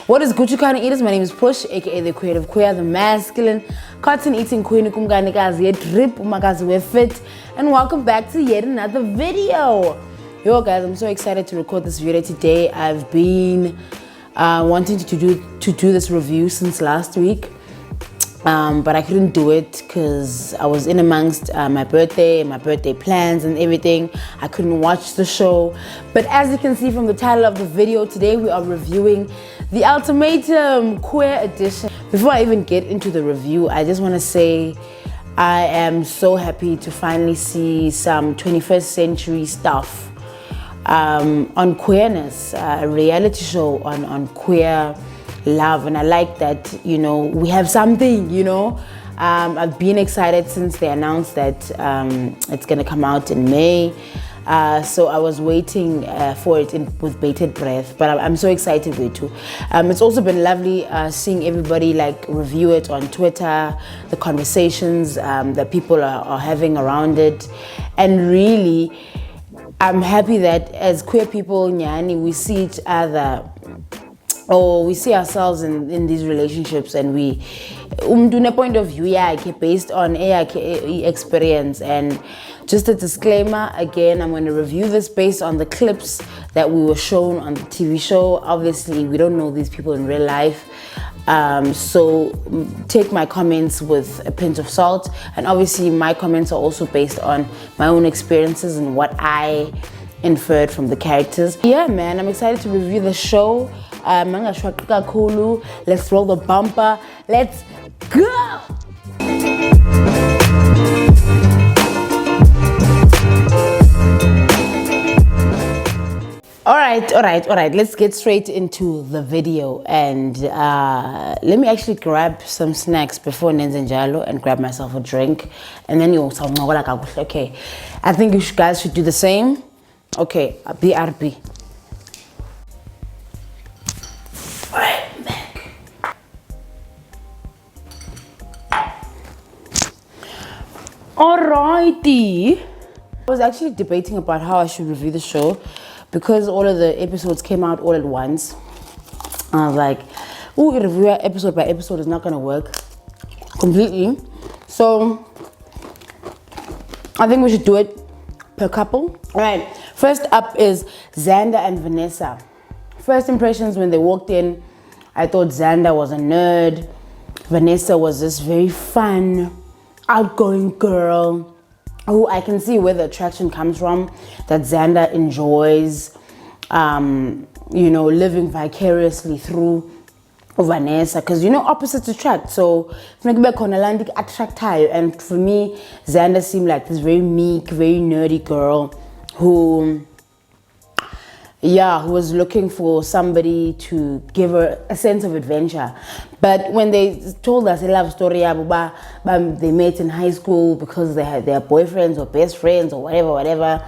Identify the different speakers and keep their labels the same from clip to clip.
Speaker 1: What is Gucci Kind of Eaters? My name is Push, aka the creative queer, the masculine, cotton eating queen, drip, umagazi fit, and welcome back to yet another video. Yo guys, I'm so excited to record this video today. I've been wanting to do this review since last week, but I couldn't do it because I was in amongst my birthday plans and everything. I couldn't watch the show, but as you can see from the title of the video, today we are reviewing the Ultimatum Queer Edition. Before I even get into the review, I just want to say I am so happy to finally see some 21st century stuff on queerness, a reality show on queer love, and I like that, you know, we have something, you know. I've been excited since they announced that it's gonna come out in May, so I was waiting for it with bated breath, but I'm so excited with too. It's also been lovely seeing everybody like review it on Twitter, the conversations that people are having around it, and really I'm happy that as queer people, Nyani, we see each other, or we see ourselves in these relationships, and we do a point of view based on experience. And just a disclaimer again, I'm going to review this based on the clips that we were shown on the TV show. Obviously we don't know these people in real life, so take my comments with a pinch of salt, and obviously my comments are also based on my own experiences and what I inferred from the characters. Yeah man, I'm excited to review the show. Let's roll the bumper. Let's go. All right. Let's get straight into the video, and let me actually grab some snacks before Nenzenjalo and grab myself a drink, and then you'll say, okay, I think you guys should do the same. Okay, BRB. Alright, back. Alrighty. I was actually debating about how I should review the show because all of the episodes came out all at once. I was like, ooh, review episode by episode is not gonna work completely. So I think we should do it per couple. Alright, first up is Xander and Vanessa. First impressions when they walked in, I thought Xander was a nerd. Vanessa was this very fun, outgoing girl who I can see where the attraction comes from, that Xander enjoys, you know, living vicariously through Vanessa, because you know opposites attract. So and for me, Xander seemed like this very meek, very nerdy girl who was looking for somebody to give her a sense of adventure. But when they told us a love story, they met in high school because they had their boyfriends or best friends or whatever,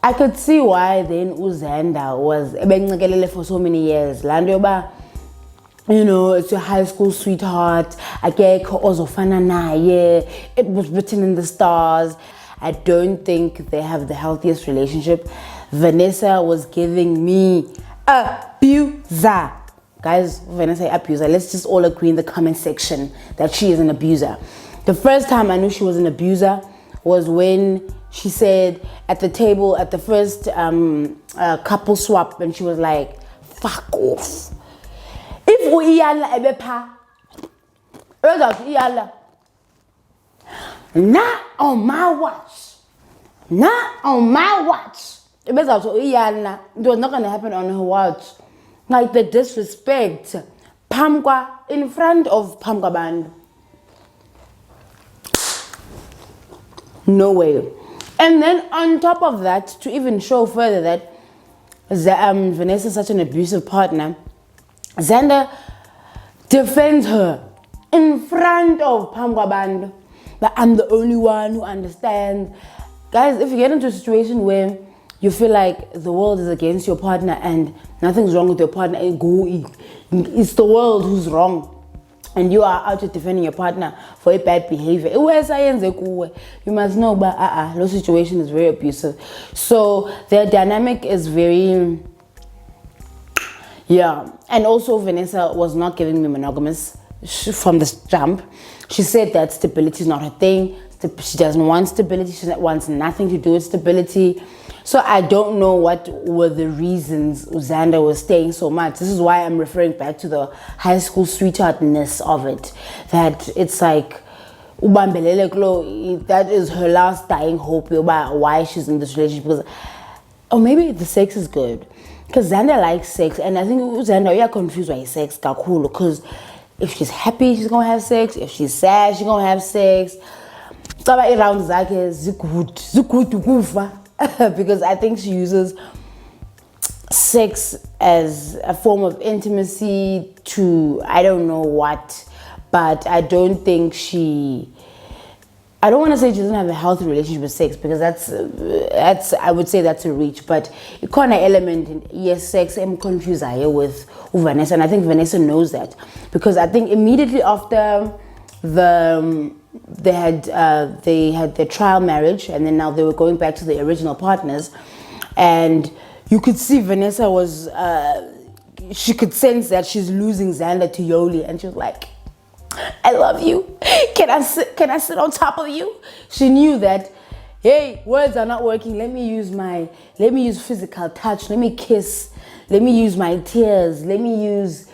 Speaker 1: I could see why then Xander was for so many years. You know, it's your high school sweetheart. It was written in the stars. I don't think they have the healthiest relationship. Vanessa was giving me abuser. Guys, when I say abuser, let's just all agree in the comment section that she is an abuser. The first time I knew she was an abuser was when she said at the table at the first couple swap, and she was like, fuck off. If we ebepa, not on my watch. Not on my watch. It was not gonna happen on her watch. Like the disrespect. Pamkwa in front of Pamkwa band. No way. And then on top of that, to even show further that Vanessa is such an abusive partner, Xander defends her in front of Pamkwa band. But I'm the only one who understands. Guys, if you get into a situation where you feel like the world is against your partner and nothing's wrong with your partner, it's the world who's wrong, and you are out to defending your partner for a bad behavior, you must know, but the situation is very abusive. So their dynamic is very Yeah, and also Vanessa was not giving me monogamous from the jump. She said that stability is not her thing. She doesn't want stability. She wants nothing to do with stability. So I don't know what were the reasons Xander was staying so much. This is why I'm referring back to the high school sweetheartness of it. That it's like, that is her last dying hope about why she's in this relationship. Because, or maybe the sex is good. Because Xander likes sex. And I think Xander, we are confused by sex. Because if she's happy, she's going to have sex. If she's sad, she's going to have sex. Because I think she uses sex as a form of intimacy to I don't know what, but I don't think I don't want to say she doesn't have a healthy relationship with sex, because that's I would say that's a reach, but it kind of element in yes, sex I'm confused here with Vanessa, and I think Vanessa knows that, because I think immediately after they had their trial marriage, and then now they were going back to the original partners, and you could see Vanessa was she could sense that she's losing Xander to Yoli, and she was like, I love you. Can I sit on top of you? She knew that, hey, words are not working. Let me use physical touch. Let me kiss. Let me use my tears. Let me use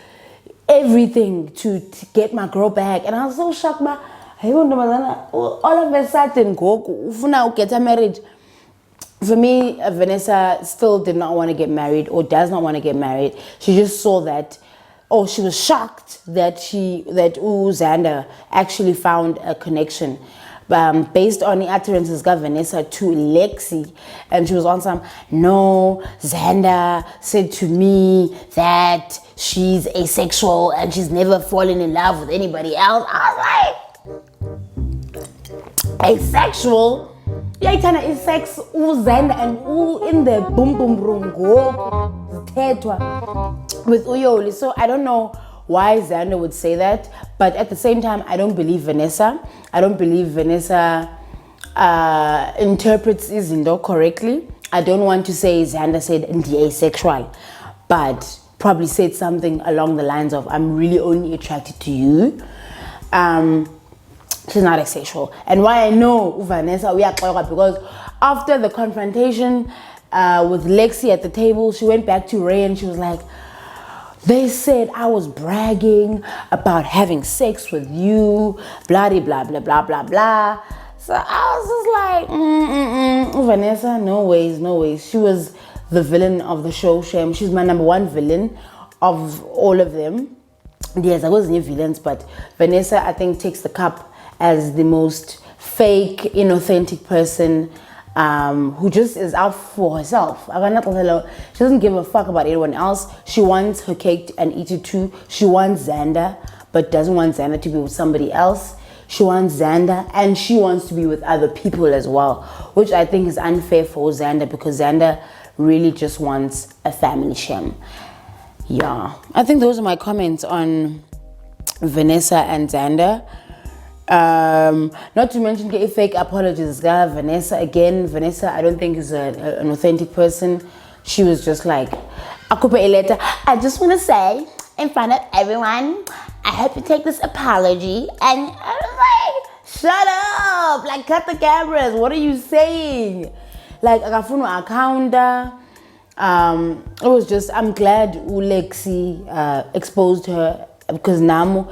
Speaker 1: everything to get my girl back. And I was so shocked, but all of a sudden, go get a marriage. For me, Vanessa still did not want to get married, or does not want to get married. She just saw that, she was shocked that Xander actually found a connection. Based on the utterances of Vanessa to Lexi, and she was on some, no, Xander said to me that she's asexual and she's never fallen in love with anybody else. I was like, asexual? Yeah, kind of sex, Xander and in the boom boom room go with Yoli. So I don't know why Xander would say that, but at the same time, I don't believe Vanessa. I don't believe Vanessa interprets Izindo correctly. I don't want to say Xander said asexual, but probably said something along the lines of, I'm really only attracted to you. She's not asexual. And why I know Vanessa, we are because after the confrontation with Lexi at the table, she went back to Ray and she was like, they said I was bragging about having sex with you, blah, blah, blah, blah, blah, blah. So I was just like, Vanessa, no ways. She was the villain of the show, Shem. She's my number one villain of all of them. Yes, I was new villains, but Vanessa, I think, takes the cup as the most fake, inauthentic person who just is out for herself. She doesn't give a fuck about anyone else. She wants her cake and eat it too. She wants Xander, but doesn't want Xander to be with somebody else. She wants Xander, and she wants to be with other people as well, which I think is unfair for Xander, because Xander really just wants a family shem. Yeah, I think those are my comments on Vanessa and Xander. Not to mention fake apologies. Vanessa, I don't think is an authentic person. She was just like, I just want to say in front of everyone, I hope you take this apology. And I was like, shut up, like cut the cameras. What are you saying? Like, akafuna akanda. It was just, I'm glad Lexi exposed her, because Namu,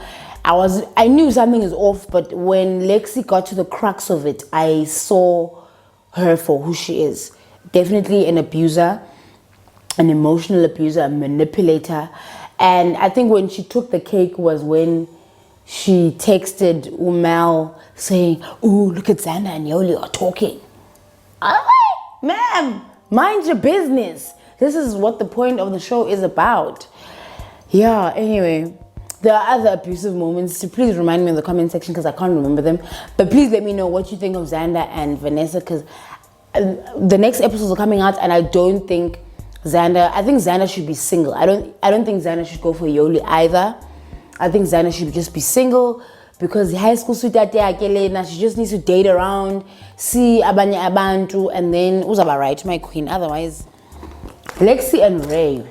Speaker 1: I knew something is off, but when Lexi got to the crux of it, I saw her for who she is. Definitely an abuser, an emotional abuser, a manipulator. And I think when she took the cake was when she texted Umel saying, ooh, look at Xander and Yoli are talking. I'm like, ma'am, mind your business. This is what the point of the show is about. Yeah, anyway. There are other abusive moments, so please remind me in the comment section, because I can't remember them. But please let me know what you think of Xander and Vanessa, because the next episodes are coming out, and I don't think I think Xander should be single. I don't think Xander should go for Yoli either. I think Xander should just be single, because the high school sweetheart, she just needs to date around, see abanye abantu, and then uzaba right, my queen. Otherwise, Lexi and Ray.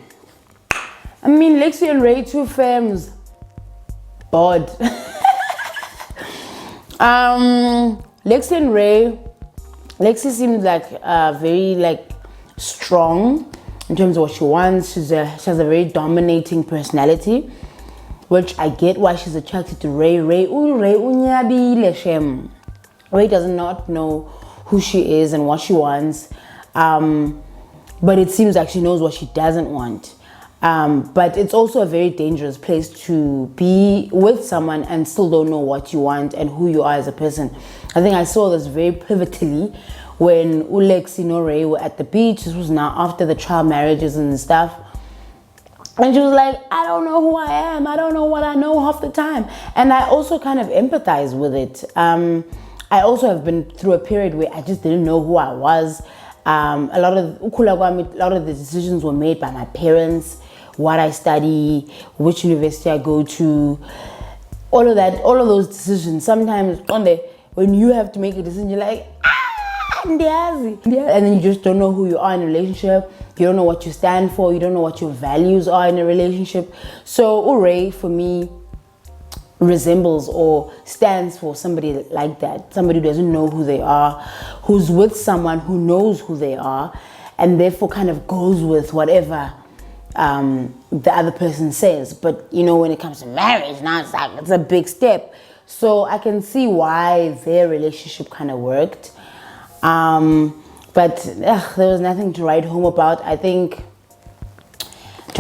Speaker 1: I mean, Lexi and Ray, two femmes. Bored. Lexi and Ray. Lexi seems like very like strong in terms of what she wants. She has a very dominating personality, which I get why she's attracted to Ray. Ray does not know who she is and what she wants, but it seems like she knows what she doesn't want. But it's also a very dangerous place to be with someone and still don't know what you want and who you are as a person. I think I saw this very pivotally when Lexi and Ray were at the beach. This was now after the child marriages and stuff. And she was like, I don't know who I am. I don't know what I know half the time. And I also kind of empathize with it. I also have been through a period where I just didn't know who I was. A lot of the decisions were made by my parents, what I study, which university I go to, all of that, all of those decisions. Sometimes when you have to make a decision, you're like, and then you just don't know who you are in a relationship. You don't know what you stand for. You don't know what your values are in a relationship. So Ray, for me, resembles or stands for somebody like that. Somebody who doesn't know who they are, who's with someone who knows who they are, and therefore kind of goes with whatever the other person says. But you know, when it comes to marriage, now it's a big step. So I can see why their relationship kind of worked. But there was nothing to write home about. Do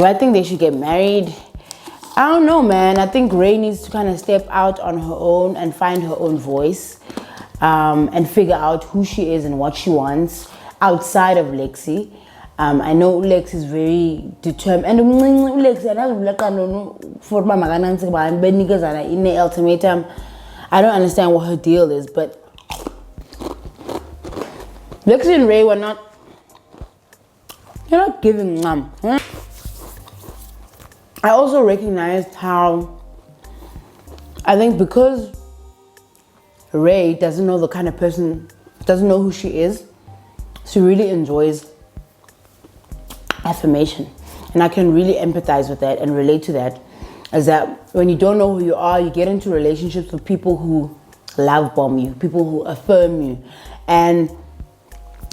Speaker 1: I think they should get married? I don't know, man. I think Ray needs to kind of step out on her own and find her own voice, and figure out who she is and what she wants outside of Lexi. I know Lexi is very determined. And for in the ultimatum, I don't understand what her deal is, but Lexi and Ray were not giving them. I also recognized how I think because Ray doesn't know the kind of person, doesn't know who she is, she really enjoys affirmation. And I can really empathize with that and relate to that. Is that when you don't know who you are, you get into relationships with people who love bomb you, people who affirm you. And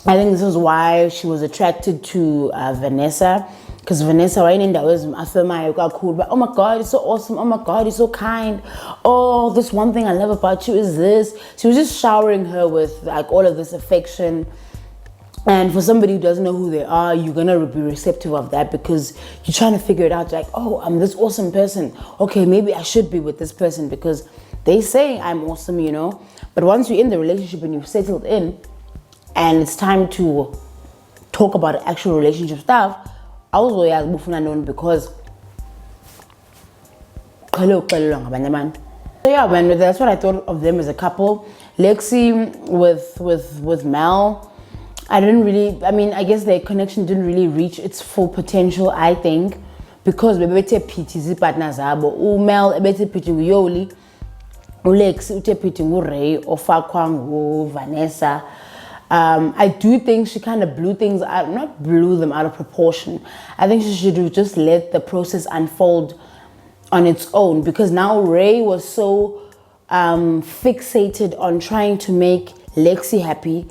Speaker 1: I think this is why she was attracted to Vanessa. Because Vanessa, right in that was cool, but oh my God, it's so awesome. Oh my God, it's so kind. Oh, this one thing I love about you is this. She was just showering her with like all of this affection. And for somebody who doesn't know who they are, you're gonna be receptive of that because you're trying to figure it out. Like, oh, I'm this awesome person. Okay, maybe I should be with this person because they say I'm awesome, you know. But once you're in the relationship and you've settled in, and it's time to talk about actual relationship stuff, I was always because yeah, man, that's what I thought of them as a couple. Lexi with Mel, I guess their connection didn't really reach its full potential, I think, because bebete PTZ partners zabo. Mel ebete piti Yoli, Lexi ute piti Ray, Ofakwa Vanessa. I do think she kind of blew things out, not blew them out of proportion. I think she should have just let the process unfold on its own, because now Ray was so fixated on trying to make Lexi happy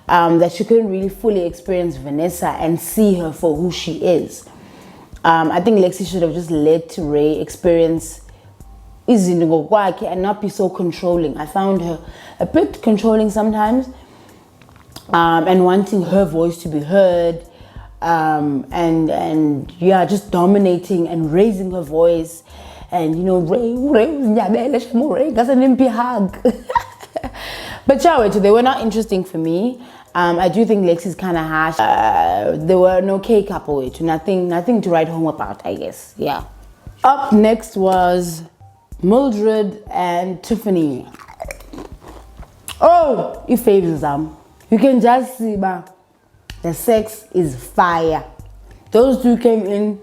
Speaker 1: that she couldn't really fully experience Vanessa and see her for who she is. I think Lexi should have just let Ray experience izinto and not be so controlling. I found her a bit controlling sometimes. And wanting her voice to be heard, and yeah, just dominating and raising her voice, and you know, Ray doesn't even hug. But yeah, they were not interesting for me. I do think Lexi's kind of harsh. They were an okay couple, nothing to write home about, I guess. Yeah. Up next was Mildred and Tiffany. Oh, it favors them. You can just see, the sex is fire. Those two came in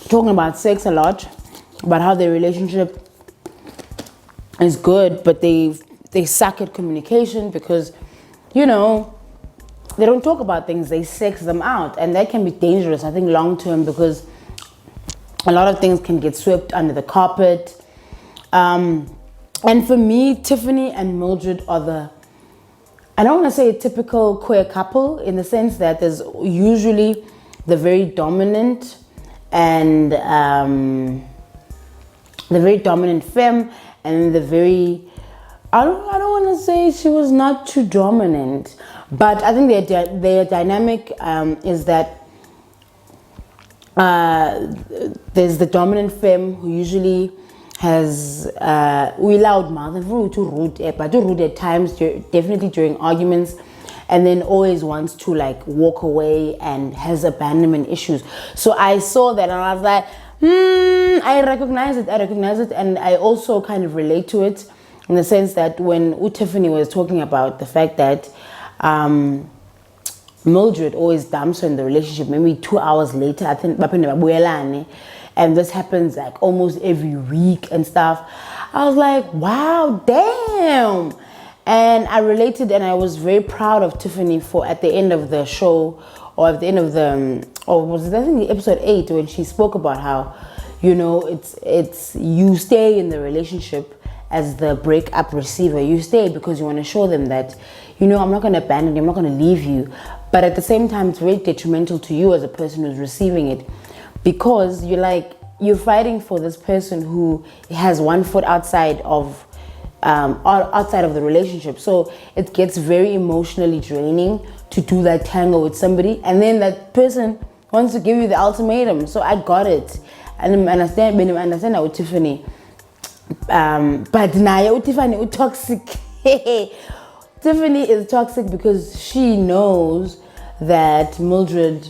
Speaker 1: talking about sex a lot, about how their relationship is good, but they suck at communication because, you know, they don't talk about things, they sex them out, and that can be dangerous, I think, long term, because a lot of things can get swept under the carpet. And for me, Tiffany and Mildred are I don't want to say a typical queer couple, in the sense that there's usually the very dominant and the very dominant femme, and the very, I don't want to say she was not too dominant, but I think their dynamic is that there's the dominant femme who usually has we loud mouth and too rude, but too rude at times, definitely during arguments, and then always wants to like walk away and has abandonment issues. So I saw that and I was like, I recognize it, and I also kind of relate to it, in the sense that when Tiffany was talking about the fact that Mildred always dumps her in the relationship, maybe 2 hours later, I think, and this happens like almost every week and stuff. I was like, wow, damn. And I related, and I was very proud of Tiffany for at the end of the show, or at the end of the, or was it, I think, episode 8, when she spoke about how, you know, it's you stay in the relationship as the breakup receiver. You stay because you want to show them that, you know, I'm not going to abandon you, I'm not going to leave you. But at the same time, it's very detrimental to you as a person who's receiving it, because you're fighting for this person who has one foot outside of the relationship. So it gets very emotionally draining to do that tango with somebody, and then that person wants to give you the ultimatum. So I got it, and I understand that with Tiffany, but now Tiffany is toxic. Tiffany is toxic because she knows that Mildred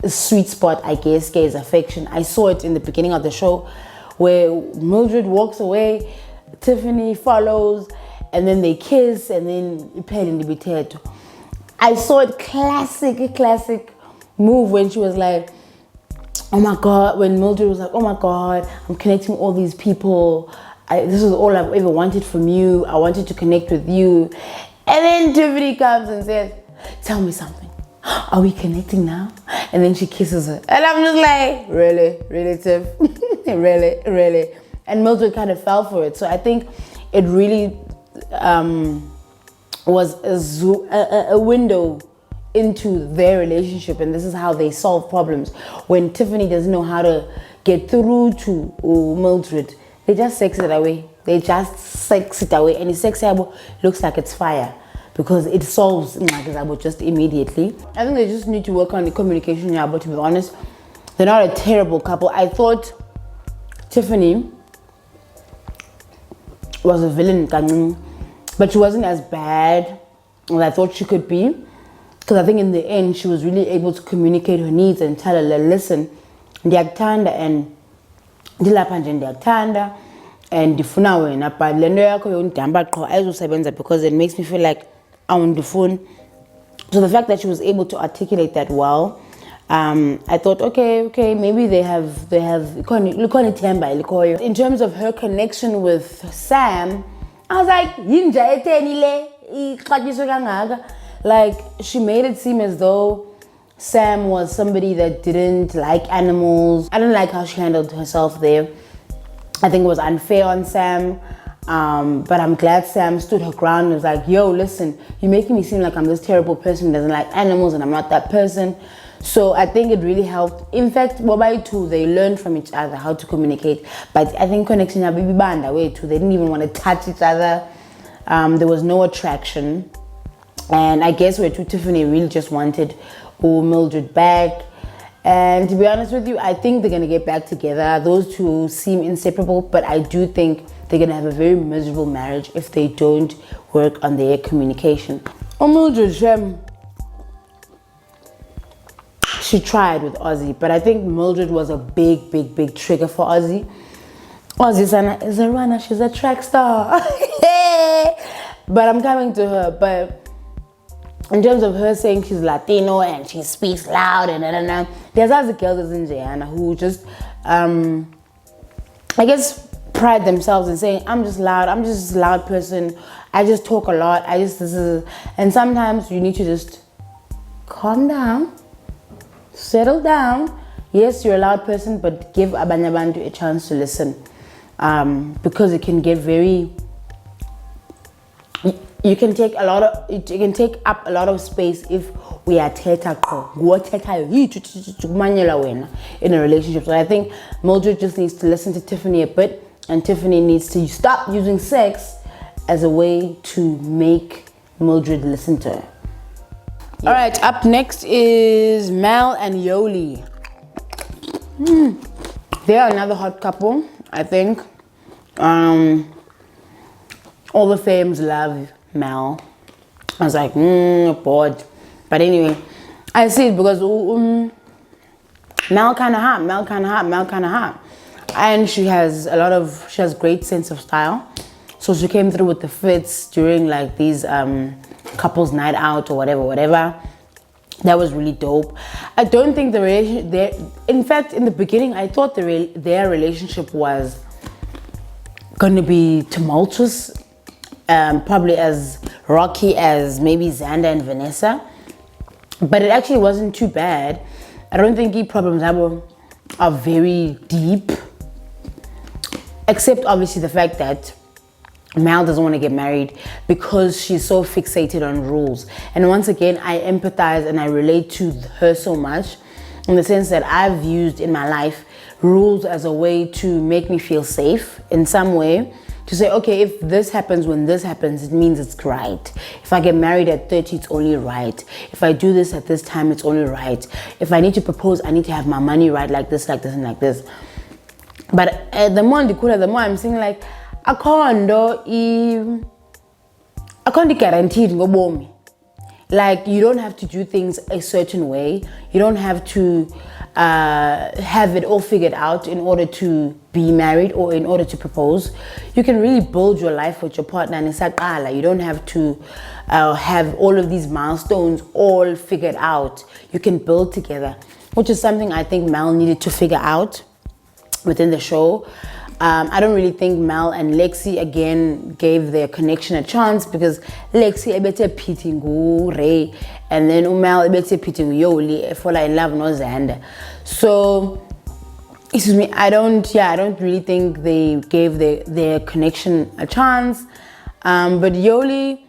Speaker 1: sweet spot, I guess, is affection. I saw it in the beginning of the show where Mildred walks away, Tiffany follows, and then they kiss, and then I saw it, classic move, when she was like, oh my God, when Mildred was like, oh my God, I'm connecting all these people. This is all I've ever wanted from you. I wanted to connect with you. And then Tiffany comes and says, tell me something. Are we connecting now? And then she kisses her. And I'm just like, really, Tiff? really? And Mildred kind of fell for it. So I think it really was a window into their relationship. And this is how they solve problems. When Tiffany doesn't know how to get through to Mildred, they just sex it away. And the sex looks like it's fire, because it solves just immediately. I think they just need to work on the communication, but to be honest, they're not a terrible couple. I thought Tiffany was a villain, but she wasn't as bad as I thought she could be, because I think in the end she was really able to communicate her needs and tell her, listen, ndiyakuthanda and ndilapha nje ndiyakuthanda and ndifuna wena, but le nto yakho yondihamba qho ayizusebenza, because it makes me feel like on the phone. So the fact that she was able to articulate that well, I thought, okay, maybe they have in terms of her connection with Sam. I was like, like, she made it seem as though Sam was somebody that didn't like animals. I didn't like how she handled herself there. I think it was unfair on Sam. But I'm glad Sam stood her ground and was like, yo, listen, you're making me seem like I'm this terrible person who doesn't like animals, and I'm not that person. So I think it really helped. In fact, Wabai too, they learned from each other how to communicate. But I think connection baby banda way too. They didn't even want to touch each other. There was no attraction. And I guess where Tiffany really just wanted Mildred back. And to be honest with you, I think they're going to get back together. Those two seem inseparable, but I do think they're going to have a very miserable marriage if they don't work on their communication. Mildred, she tried with Aussie, but I think Mildred was a big trigger for Aussie. Aussie is a runner, she's a track star. But I'm coming to her. But in terms of her saying she's Latino and she speaks loud and there's other girls in Jayana who just, I guess, pride themselves in saying, I'm just loud, I'm just a loud person, I just talk a lot, and sometimes you need to just calm down, settle down. Yes, you're a loud person, but give abanye abantu a chance to listen, because it can get very. You can take up a lot of space if we are in a relationship. So I think Mildred just needs to listen to Tiffany a bit, and Tiffany needs to stop using sex as a way to make Mildred listen to her. Yeah. All right, up next is Mel and Yoli. They are another hot couple, I think. All the fames love Mel. I was like, bored. But anyway, I see it because Mel kind of hot. And she has great sense of style. So she came through with the fits during like these couples night out or whatever. That was really dope. I don't think in fact, in the beginning, I thought their relationship was gonna be tumultuous. Probably as rocky as maybe Xander and Vanessa, but it actually wasn't too bad. I don't think the problems are very deep, except obviously the fact that Mel doesn't want to get married because she's so fixated on rules. And once again, I empathize and I relate to her so much, in the sense that I've used in my life rules as a way to make me feel safe in some way. To say, okay, if this happens when this happens, it means it's right. If I get married at 30, it's only right. If I do this at this time, it's only right. If I need to propose, I need to have my money right, like this, and like this. But the more I'm saying, like, I can't guarantee it. Like, you don't have to do things a certain way. You don't have to have it all figured out in order to be married or in order to propose. You can really build your life with your partner, and you don't have to have all of these milestones all figured out. You can build together, which is something I think Mel needed to figure out within the show. I don't really think Mel and Lexi again gave their connection a chance, because Lexi ebete pitting Ray, and then Mel ebete pitting Yoli fall in love no Xander. So excuse me, I don't really think they gave their connection a chance. But Yoli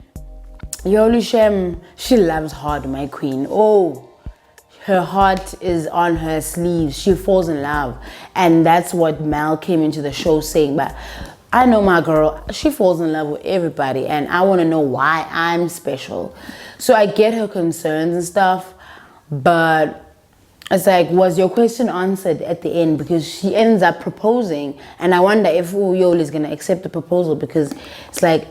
Speaker 1: Shem, she loves hard, my queen. Oh, her heart is on her sleeves. She falls in love. And that's what Mel came into the show saying. But I know my girl, she falls in love with everybody, and I want to know why I'm special. So I get her concerns and stuff, but it's like, was your question answered at the end? Because she ends up proposing, and I wonder if Yoli is going to accept the proposal, because it's like,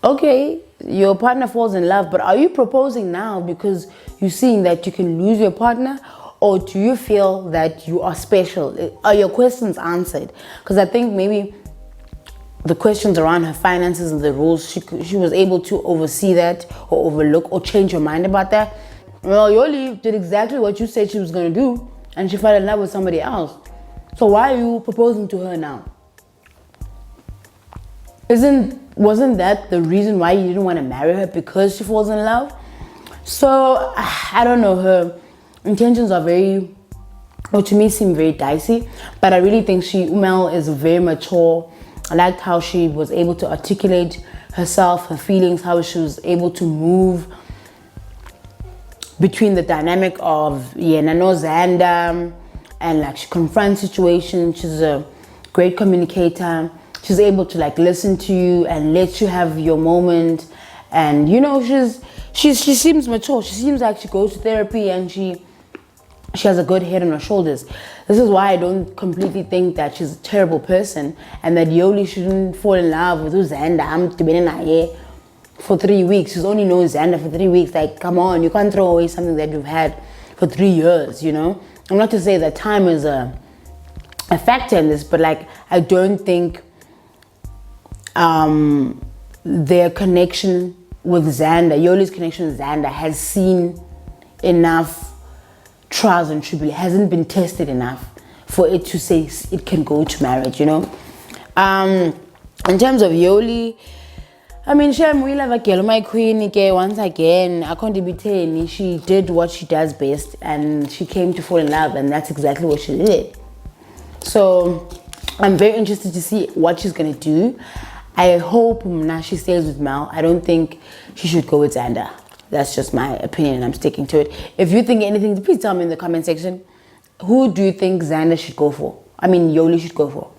Speaker 1: okay, your partner falls in love, but are you proposing now because you're seeing that you can lose your partner? Or do you feel that you are special? Are your questions answered? Because I think maybe the questions around her finances and the rules, she was able to oversee that or overlook or change her mind about that. Well, Yoli did exactly what you said she was going to do, and she fell in love with somebody else. So why are you proposing to her now? Wasn't that the reason why you didn't want to marry her, because she falls in love? So I don't know, her intentions are to me seem very dicey, but I really think Mel is very mature. I liked how she was able to articulate herself, her feelings, how she was able to move between the dynamic of Xander, and like she confronts situations. She's a great communicator. She's able to like listen to you and let you have your moment. And you know, she seems mature. She seems like she goes to therapy, and she has a good head on her shoulders. This is why I don't completely think that she's a terrible person, and that Yoli shouldn't fall in love with Xander. I'm here for 3 weeks. She's only known Xander for 3 weeks. Like, come on, you can't throw away something that you've had for 3 years, you know? I'm not to say that time is a factor in this, but like, I don't think their connection with Xander, Yoli's connection with Xander, has seen enough trials and tribulations, hasn't been tested enough for it to say it can go to marriage, you know. In terms of Yoli, I mean, Shem, we love a girl, my queen, once again, I can't be she did what she does best and she came to fall in love, and that's exactly what she did. So I'm very interested to see what she's gonna do. I hope now she stays with Mel. I don't think she should go with Xander. That's just my opinion and I'm sticking to it. If you think anything, please tell me in the comment section. Who do you think Xander should go for? I mean, Yoli should go for.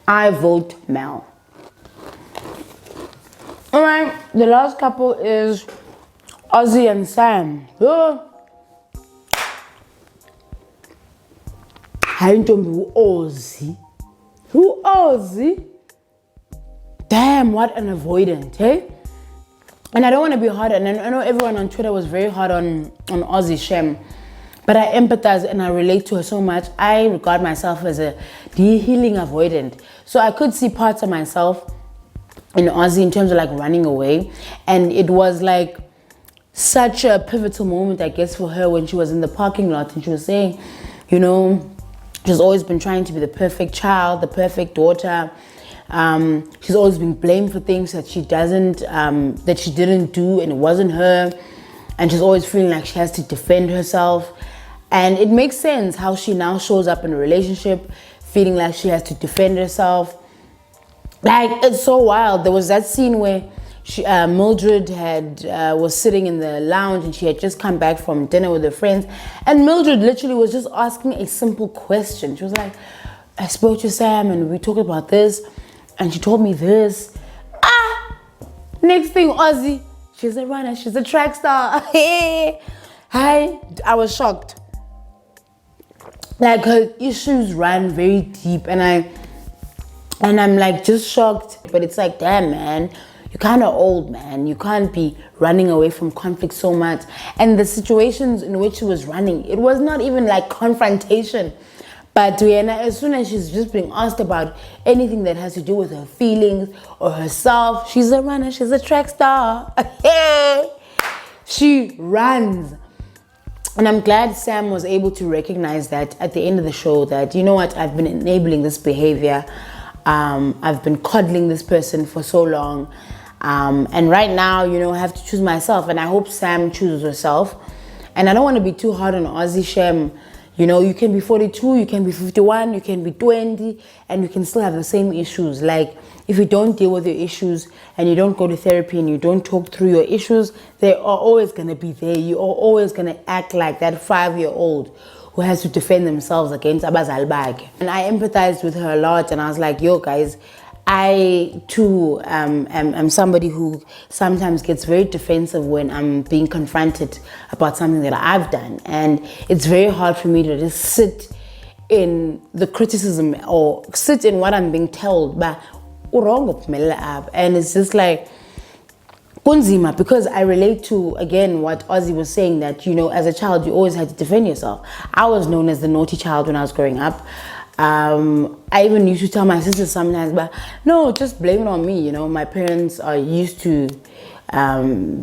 Speaker 1: I vote Mel. Alright, the last couple is Aussie and Sam. Hi, who Aussie? Who Aussie? Damn, what an avoidant, hey? And I don't want to be hard, and I know everyone on Twitter was very hard on Aussie Shem, but I empathize and I relate to her so much. I regard myself as a healing avoidant. So I could see parts of myself in Aussie in terms of like running away. And it was like such a pivotal moment, I guess, for her when she was in the parking lot and she was saying, you know, she's always been trying to be the perfect child, the perfect daughter. She's always been blamed for things that she didn't do, and it wasn't her. And she's always feeling like she has to defend herself. And it makes sense how she now shows up in a relationship feeling like she has to defend herself. Like, it's so wild. There was that scene where Mildred was sitting in the lounge and she had just come back from dinner with her friends. And Mildred literally was just asking a simple question. She was like, I spoke to Sam and we talked about this and she told me this. Next thing, Aussie, she's a runner, she's a track star. Hi, I was shocked. Like, her issues ran very deep and I'm like just shocked. But it's like, damn, man, you're kind of old, man. You can't be running away from conflict so much. And the situations in which she was running, it was not even like confrontation. But as soon as she's just being asked about anything that has to do with her feelings or herself, she's a runner, she's a track star. She runs. And I'm glad Sam was able to recognize that at the end of the show, that, you know what, I've been enabling this behavior. I've been coddling this person for so long. And right now, you know, I have to choose myself. And I hope Sam chooses herself. And I don't want to be too hard on Aussie Shem. You know, you can be 42, you can be 51, you can be 20, and you can still have the same issues. Like, if you don't deal with your issues and you don't go to therapy and you don't talk through your issues, they are always going to be there. You are always going to act like that 5-year-old who has to defend themselves against abazali bakhe. And I empathized with her a lot, and I was like, yo, guys, I too am somebody who sometimes gets very defensive when I'm being confronted about something that I've done. And it's very hard for me to just sit in the criticism or sit in what I'm being told. But and it's just like, kunzima, because I relate to, again, what Aussie was saying, that, you know, as a child, you always had to defend yourself. I was known as the naughty child when I was growing up. I even used to tell my sisters sometimes, but no, just blame it on me. You know, my parents are used to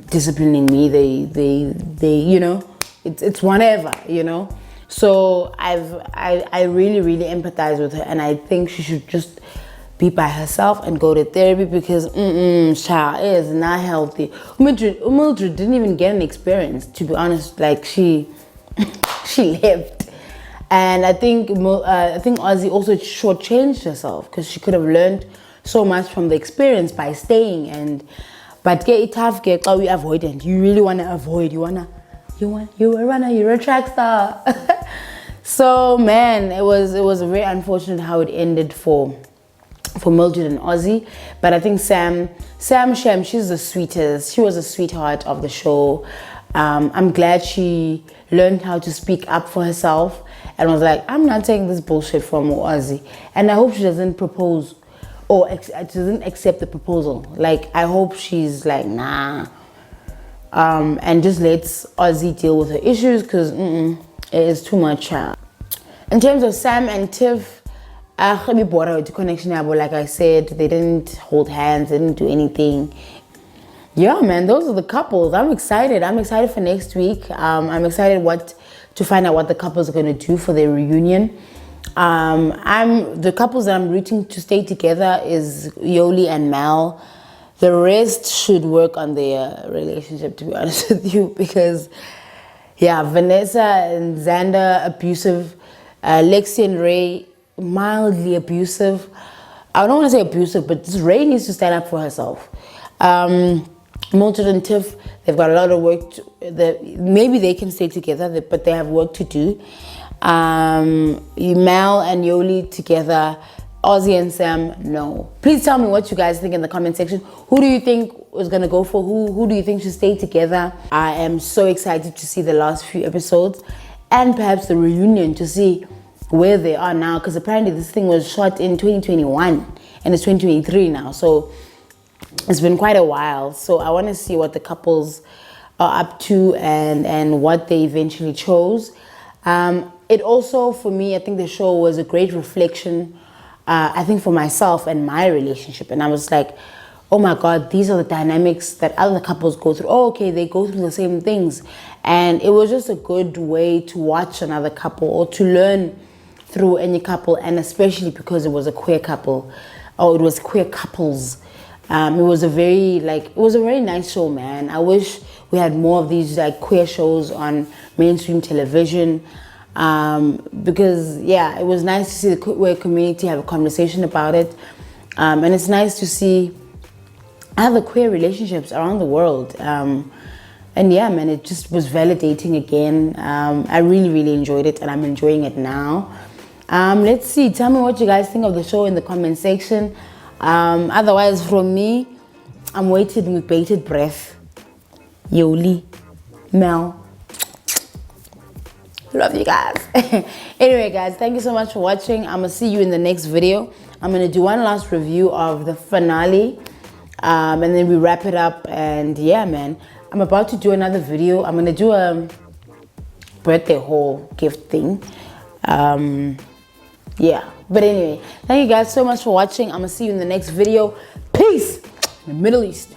Speaker 1: disciplining me. They you know, it's whatever, you know. So I really empathize with her, and I think she should just be by herself and go to therapy, because child is not healthy. Mildred didn't even get an experience, to be honest. Like, she left. And I think Aussie also shortchanged herself, because she could have learned so much from the experience by staying. But get tough, get we avoidant. You really want to avoid. You're a runner. You're a track star. So man, it was very unfortunate how it ended for Mildred and Aussie. But I think Sam Shem, she's the sweetest. She was a sweetheart of the show. I'm glad she learned how to speak up for herself and was like, I'm not taking this bullshit from Aussie. And I hope she doesn't propose or doesn't accept the proposal. Like, I hope she's like, nah. And just lets Aussie deal with her issues, because it is too much. In terms of Sam and Tiff, the connection, like I said, they didn't hold hands, they didn't do anything. Yeah, man, those are the couples. I'm excited. I'm excited for next week. I'm excited to find out what the couples are going to do for their reunion. The couples that I'm rooting to stay together is Yoli and Mal. The rest should work on their relationship, to be honest with you, because yeah, Vanessa and Xander abusive, Lexi and Ray mildly abusive. I don't want to say abusive, but this Ray needs to stand up for herself. Mildred and Tiff, they've got a lot of work. Maybe they can stay together, but they have work to do. Mel and Yoli together. Aussie and Sam, no. Please tell me what you guys think in the comment section. Who do you think is gonna go for who? Who do you think should stay together? I am so excited to see the last few episodes and perhaps the reunion to see where they are now, because apparently this thing was shot in 2021 and it's 2023 now, so it's been quite a while. So I want to see what the couples are up to and what they eventually chose. It also, for me, I think the show was a great reflection, I think, for myself and my relationship. And I was like, oh my God, these are the dynamics that other couples go through. Oh, okay, they go through the same things. And it was just a good way to watch another couple or to learn through any couple, and especially because it was a queer couple, or it was queer couples. It was a very nice show, man. I wish we had more of these like queer shows on mainstream television, because yeah, it was nice to see the queer community have a conversation about it, and it's nice to see other queer relationships around the world. And yeah, man, it just was validating again. I really enjoyed it, and I'm enjoying it now. Let's see, tell me what you guys think of the show in the comment section. Otherwise, from me, I'm waiting with bated breath. Yoli, Mel, love you guys. Anyway, guys, thank you so much for watching. I'm gonna see you in the next video. I'm gonna do one last review of the finale, and then we wrap it up. And yeah, man, I'm about to do another video. I'm gonna do a birthday haul gift thing. Yeah, but anyway, thank you guys so much for watching. I'm gonna see you in the next video. Peace in the Middle East.